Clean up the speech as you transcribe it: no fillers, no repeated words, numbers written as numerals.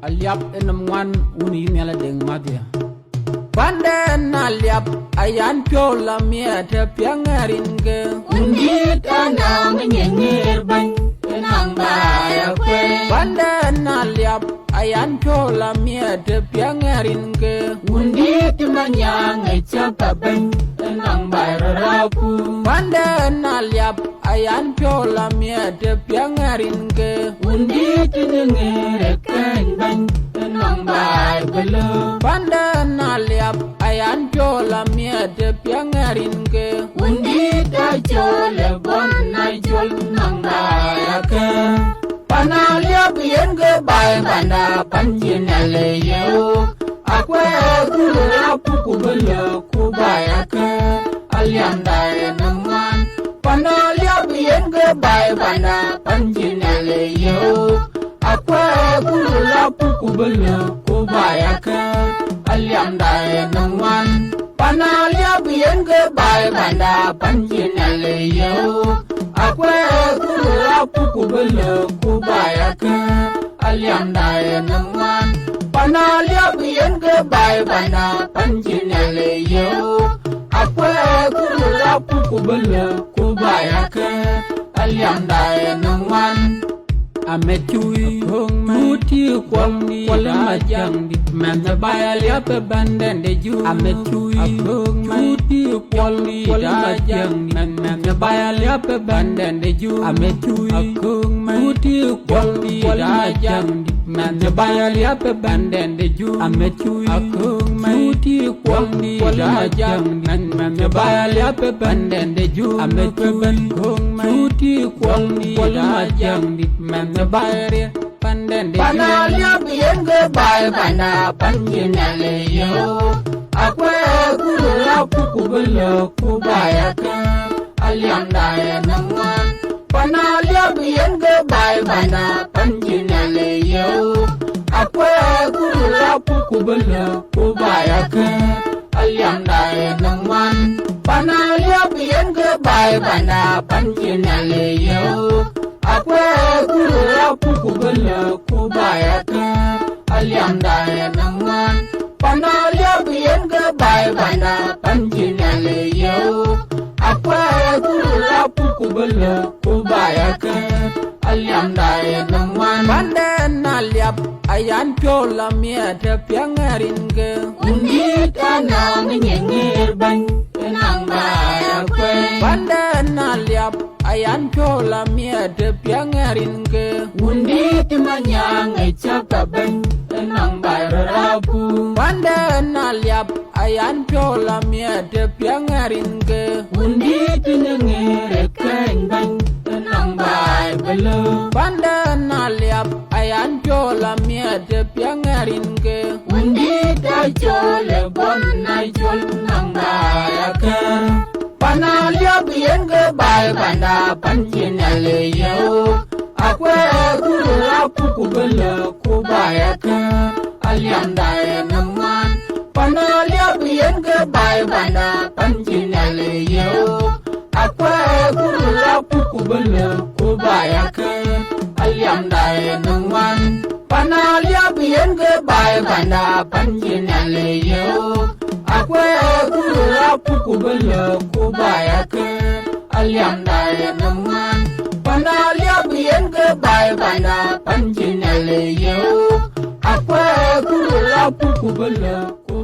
Aliap enam wan uni mela deng madia. Pande na aliap ayan piola miete piangarin ke. Undi tana menyenger bang enang baya kwe. Pande na aliap ayan piola miete piangarin ke. Undi timanyang ecapa bang enang baya rapu. Pande na aliap ayan piola miete piangarin ke. Undi tinyenger keng bang enang baya belo. Pande na aliap ayan piola miete piangarin ke. Undi tajole bon na jol nang baya ke. Panalia bien ke baya banda panjinale yo. Akwe guru apuku belo kubaya ke. Alianda enaman. Panalia bien ke baya banda panjinale yo. Akwe guru apuku belo kubaya ke. Alianda enaman. Panalia bien ke baya banda panjinale yo. Akwe guru apuku belo kubaya ke. Alianda enaman. Panalia bien ke baya banda panjinale yo. Akwe guru apuku belo kubaya ke. Alianda enaman. Ametui tuti kwamni majang di mana bayal ya pebanden de ju ametui tuti kwamni majang di mana bayal ya pebanden de ju ametui tuti kwamni majang di mana bayal ya pebanden de ju ametui tuti kwamni majang di mana bayal ya pebanden de ju ametui tuti kwamni majang di mana bayar panden de Panalia bien ke baya banda panjinale yo. Akwe guru apuku belo kubaya ke. Alianda enaman. Panalia bien ke baya banda panjinale yo. Akwe guru apuku belo kubaya ke. Alianda enaman. Panalia bien ke baya banda panjinale yo. Akwe guru apuku belo kubaya ke. Alianda enaman. Panalia bien ke baya banda panjinale yo. Akwe guru apuku belo kubaya ke. Alianda enaman. pande na liap ayan piola miete piangarin ke. Undi tana menyenger bang enang baya kwe. Pande na liap ayan piola miete piangarin ke. Undi timanyang ecapa bang enang baya rapu. Pande na liap ayan piola miete piangarin ke. Undi tinyenger keng bang enang baya belo. Pande na liap ayan piola miete piangarin ke. Undi tajole bon na jol nang baya ke. Panalia bien ke baya banda panjinale yo. Akwe guru apuku belo kubaya ke. Alianda enaman. Panalia bien ke baya banda panjinale yo. Akwe guru apuku belo kubaya ke. Alianda enaman. Panalia bien ke baya banda panjinale yo. Akwe guru apuku belo kubaya ke. Alianda enaman. Panalia bien ke baya banda panjinale yo. Akwe guru apuku belo kubaya ke.